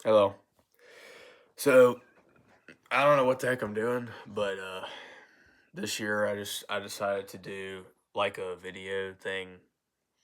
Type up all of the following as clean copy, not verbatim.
Hello. So I don't know what the heck I'm doing, but this year I decided to do like a video thing,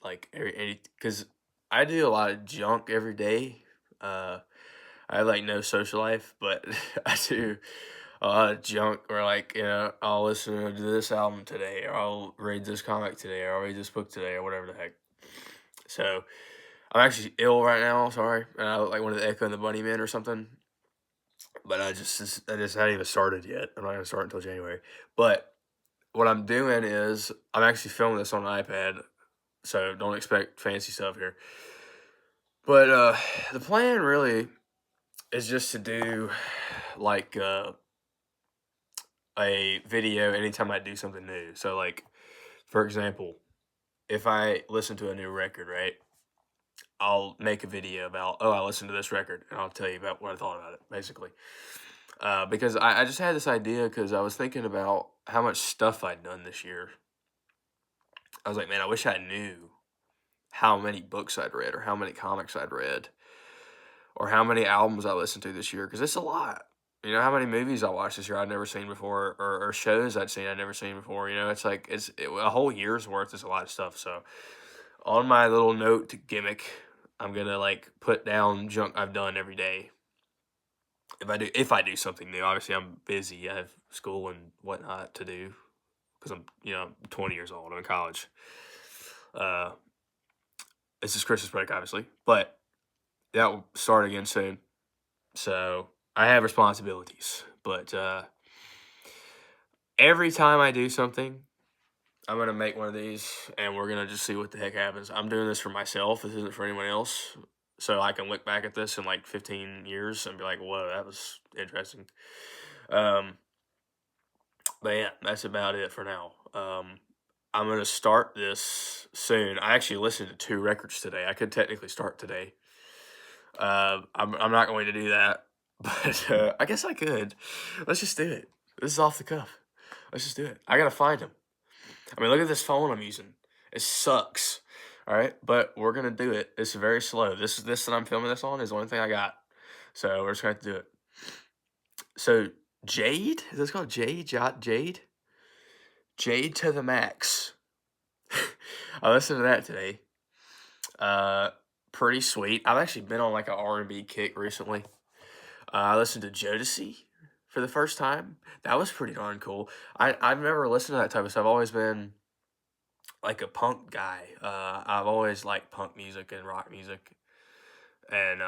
like because I do a lot of junk every day. Uh, I have like no social life, but I do a lot of junk where like I'll listen to this album today, or I'll read this comic today, or I'll read this book today, or whatever the heck. So I'm actually ill right now. Sorry, and I look like one of the Echo and the Bunnymen or something. But I just haven't even started yet. I'm not gonna start until January. But what I'm doing is I'm actually filming this on an iPad, so don't expect fancy stuff here. But the plan really is just to do like a video anytime I do something new. So like for example, if I listen to a new record, right? I'll make a video about, oh, I listened to this record, and I'll tell you about what I thought about it, basically. Because I just had this idea because I was thinking about how much stuff I'd done this year. I was like, man, I wish I knew how many books I'd read or how many comics I'd read or how many albums I listened to this year because it's a lot. You know, how many movies I watched this year I'd never seen before or shows I'd seen I'd never seen before. You know, it's like a whole year's worth is a lot of stuff. So on my little note gimmick, I'm gonna like put down junk I've done every day. If I do something new, obviously I'm busy. I have school and whatnot to do because I'm 20 years old. I'm in college. Uh, this is Christmas break, obviously, but that will start again soon. So I have responsibilities, but every time I do something, I'm gonna make one of these, and we're gonna just see what the heck happens. I'm doing this for myself. This isn't for anyone else. So I can look back at this in like 15 years and be like, "Whoa, that was interesting." Um, but yeah, that's about it for now. I'm gonna start this soon. I actually listened to two records today. I could technically start today. I'm not going to do that, but I guess I could. Let's just do it. This is off the cuff. Let's just do it. I gotta find him. I mean, look at this phone I'm using. It sucks. All right, but we're gonna do it. It's very slow. This that I'm filming this on is the only thing I got. So we're just gonna have to do it. So Jade, is this called Jade? Jade? Jade to the max. I listened to that today. Uh, Pretty sweet. I've actually been on like an R&B kick recently. I listened to Jodeci for the first time. That was pretty darn cool. I've never listened to that type of stuff. I've always been like a punk guy. I've always liked punk music and rock music and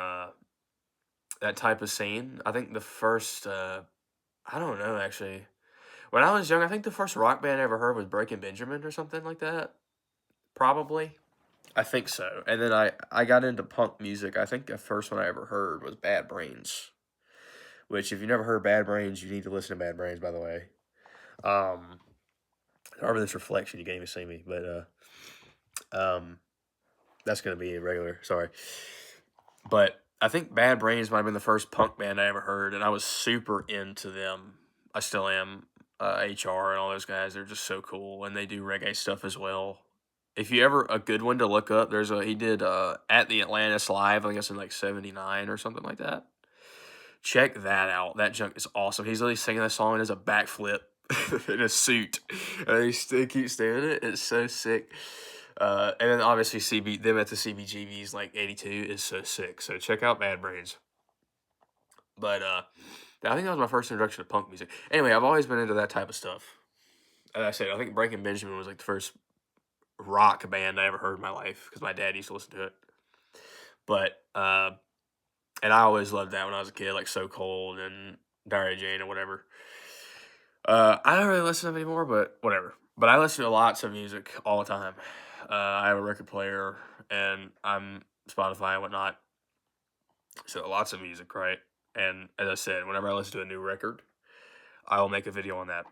that type of scene. I think the first, I don't know actually. When I was young, I think the first rock band I ever heard was Breaking Benjamin or something like that. Probably. I think so. And then I got into punk music. I think the first one I ever heard was Bad Brains. Which, if you never heard Bad Brains, you need to listen to Bad Brains. By the way, um, over this reflection, you can't even see me, but that's gonna be irregular. Sorry, but I think Bad Brains might have been the first punk band I ever heard, and I was super into them. I still am. HR and all those guys, they're just so cool, and they do reggae stuff as well. If you ever a good one to look up, there's a he did at the Atlantis live. I think it's in like '79 or something like that. Check that out. That junk is awesome. He's literally singing that song and does a backflip in a suit, and he still keeps doing it. It's so sick. And then obviously them at the CBGB's like '82 is so sick. So check out Bad Brains. But I think that was my first introduction to punk music. Anyway, I've always been into that type of stuff. As I said, I think Breaking Benjamin was like the first rock band I ever heard in my life because my dad used to listen to it. But and I always loved that when I was a kid, like So Cold and Diary of Jane or whatever. I don't really listen to them anymore, but whatever. But I listen to lots of music all the time. I have a record player and I'm Spotify and whatnot. So lots of music, right? And as I said, whenever I listen to a new record, I will make a video on that.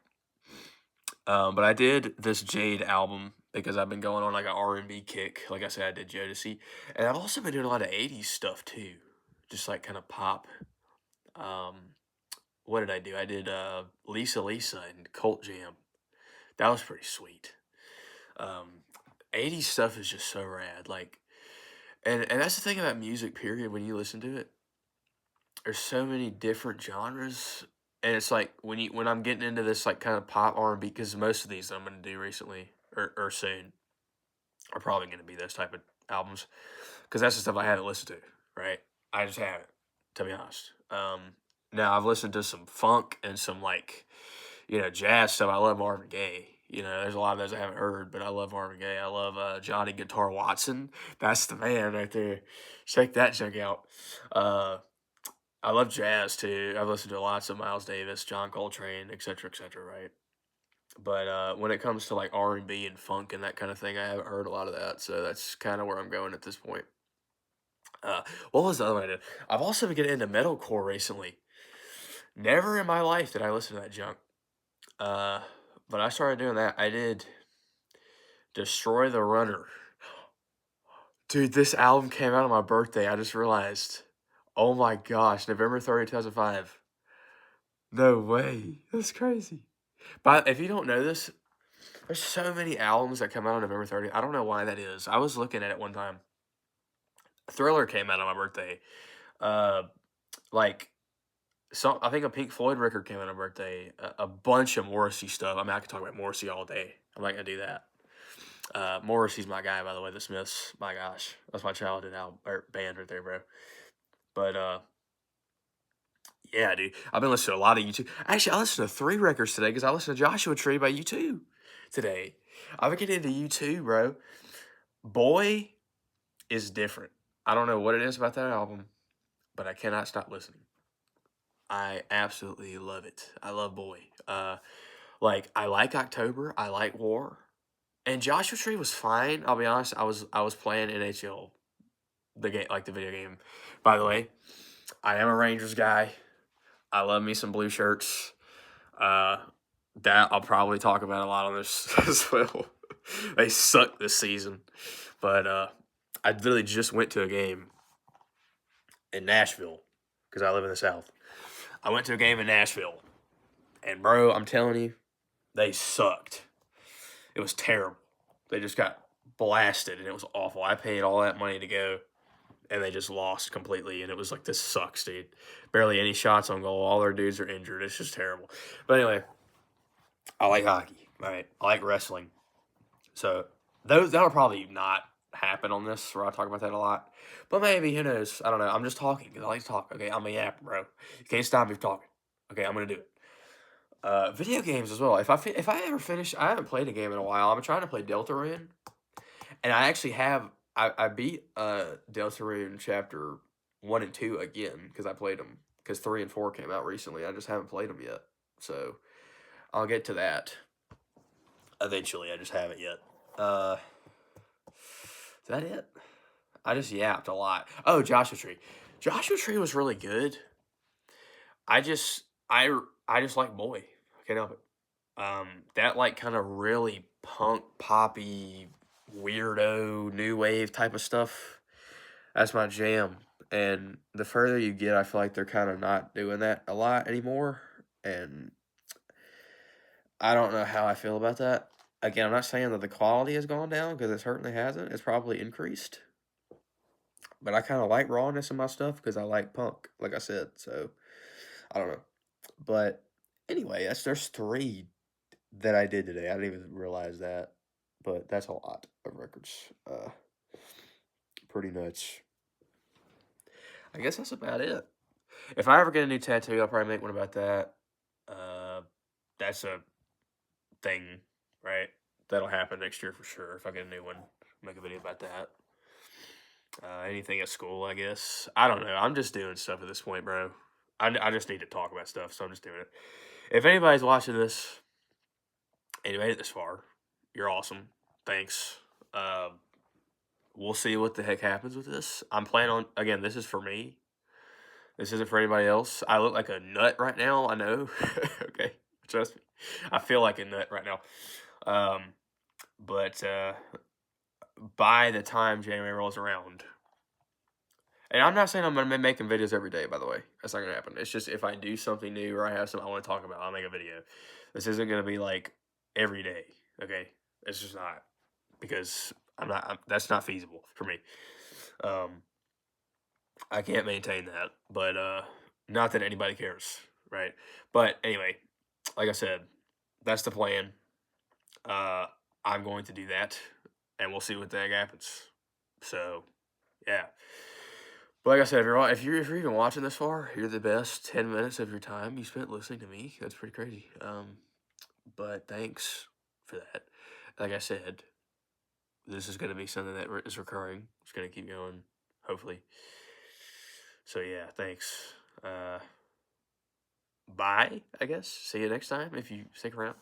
But I did this Jade album because I've been going on like an R&B kick. Like I said, I did Jodeci, and I've also been doing a lot of '80s stuff too, just like kind of pop. Um, what did I do? I did Lisa Lisa and Cult Jam. That was pretty sweet. Um, '80s stuff is just so rad. Like, and that's the thing about music. Period. When you listen to it, there's so many different genres, and it's like when I'm getting into this like kind of pop R&B, because most of these I'm gonna do recently or soon are probably gonna be those type of albums, because that's the stuff I haven't listened to, right? I just haven't, to be honest. Now I've listened to some funk and some like jazz stuff. I love Marvin Gaye. There's a lot of those I haven't heard, but I love Marvin Gaye. I love Johnny Guitar Watson. That's the man right there. Check that junk out. Uh, I love jazz too. I've listened to lots of Miles Davis, John Coltrane, etc., etc. Right, but when it comes to like R&B and funk and that kind of thing, I haven't heard a lot of that. So that's kind of where I'm going at this point. Uh, what was the other one I did? I've also been getting into metalcore recently. Never in my life did I listen to that junk. Uh, but I started doing that. I did Destroy the Runner. Dude, this album came out on my birthday. I just realized. Oh my gosh, November 30th, 2005. No way. That's crazy. But if you don't know this, there's so many albums that come out on November 30th. I don't know why that is. I was looking at it one time. Thriller came out on my birthday. Uh, like I think a Pink Floyd record came out on my birthday. A bunch of Morrissey stuff. I mean, I could talk about Morrissey all day. I'm not gonna do that. Morrissey's my guy, by the way. The Smiths, my gosh, that's my childhood album or band right there, bro. But yeah, dude, I've been listening to a lot of U2. Actually, I listened to 3 records today because I listened to Joshua Tree by U2 today. I've been getting into U2, bro. Boy is different. I don't know what it is about that album, but I cannot stop listening. I absolutely love it. I love Boy. Like I like October. I like War. And Joshua Tree was fine. I'll be honest. I was playing NHL, the game, like the video game. By the way, I am a Rangers guy. I love me some blue shirts. Uh, that I'll probably talk about a lot on this as well. They suck this season, but I literally just went to a game in Nashville because I live in the South. I went to a game in Nashville, and bro, I'm telling you, they sucked. It was terrible. They just got blasted, and it was awful. I paid all that money to go, and they just lost completely. And it was like, this sucks, dude. Barely any shots on goal. All their dudes are injured. It's just terrible. But anyway, I like hockey. Right, I like wrestling. So that'll probably not happen on this, where I talk about that a lot. But maybe, who knows? I don't know. I'm just talking because I like to talk. Okay, I'm a yap, bro. You can't stop me from talking. Okay, I'm gonna do it. Video games as well. If I ever finish, I haven't played a game in a while. I'm trying to play Deltarune, and I actually have. I beat Deltarune chapter 1 and 2 again because I played them because 3 and 4 came out recently. I just haven't played them yet, so I'll get to that eventually. I just haven't yet. Is that it? I just yapped a lot. Oh, Joshua Tree. Joshua Tree was really good. I just I just like Boy. I can't help it. That like kind of really punk poppy weirdo new wave type of stuff. That's my jam. And the further you get, I feel like they're kind of not doing that a lot anymore. And I don't know how I feel about that. Again, I'm not saying that the quality has gone down because it certainly hasn't. It's probably increased. But I kind of like rawness in my stuff because I like punk, like I said. So I don't know. But anyway, there's 3 that I did today. I didn't even realize that, but that's a lot of records. Pretty nuts. I guess that's about it. If I ever get a new tattoo, I'll probably make one about that. Uh, that's a thing, right? That'll happen next year for sure. If I get a new one, make a video about that. Anything at school, I guess. I don't know. I'm just doing stuff at this point, bro. I just need to talk about stuff, so I'm just doing it. If anybody's watching this and you made it this far, you're awesome. Thanks. We'll see what the heck happens with this. I'm planning on, again, this is for me. This isn't for anybody else. I look like a nut right now, I know. Okay, trust me. I feel like a nut right now. But by the time January rolls around, and I'm not saying I'm going to be making videos every day, by the way. That's not going to happen. It's just if I do something new or I have something I want to talk about, I'll make a video. This isn't going to be like every day, okay? It's just not. Because that's not feasible for me. I can't maintain that. But Not that anybody cares, right? But anyway, like I said, that's the plan. Uh, I'm going to do that, and we'll see what the heck happens. So, yeah. But like I said, if you're even watching this far, you're the best 10 minutes of your time you spent listening to me. That's pretty crazy. But thanks for that. Like I said, this is going to be something that is recurring. It's going to keep going, hopefully. So yeah, thanks. Bye, I guess. See you next time if you stick around.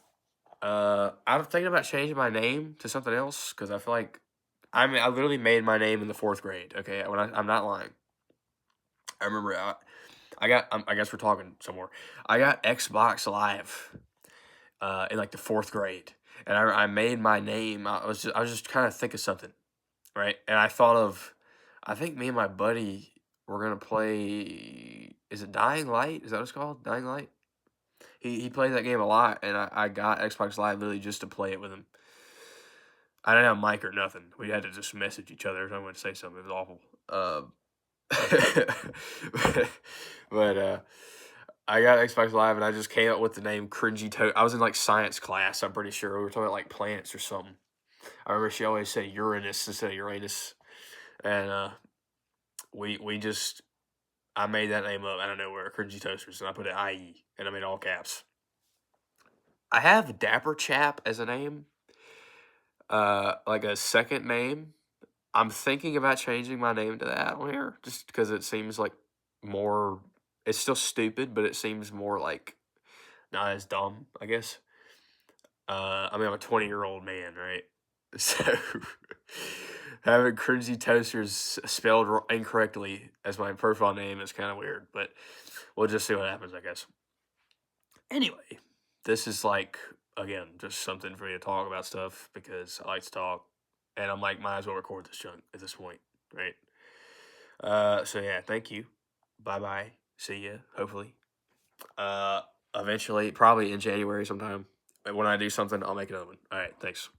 I'm thinking about changing my name to something else because I feel like I literally made my name in the 4th grade. Okay, I'm not lying. I remember I guess we're talking some more. I got Xbox Live in like the 4th grade, and I made my name. I was just kind of thinking something, right? And I think me and my buddy were gonna play. Is it Dying Light? Is that what it's called? Dying Light. He played that game a lot, and I got Xbox Live literally just to play it with him. I didn't have a mic or nothing. We had to just message each other. I went to say something. It was awful. But I got Xbox Live, and I just came up with the name Cringy Toast. I was in like science class. I'm pretty sure we were talking about like planets or something. I remember she always said Uranus instead of Uranus, and we just I made that name up out of nowhere, Cringy Toasters, and I put it IE, and I made all caps. I have Dapper Chap as a name, like a second name. I'm thinking about changing my name to that on here, just because it seems like more. It's still stupid, but it seems more like not as dumb, I guess. I mean, I'm a 20-year-old man, right? So having Cringy Toasters spelled incorrectly as my profile name is kind of weird, but we'll just see what happens, I guess. Anyway, this is like, again, just something for me to talk about stuff because I like to talk, and I'm like, might as well record this junk at this point, right? So yeah, thank you. Bye bye. See ya. Hopefully. Uh, Eventually, probably in January sometime. When I do something, I'll make another one. All right. Thanks.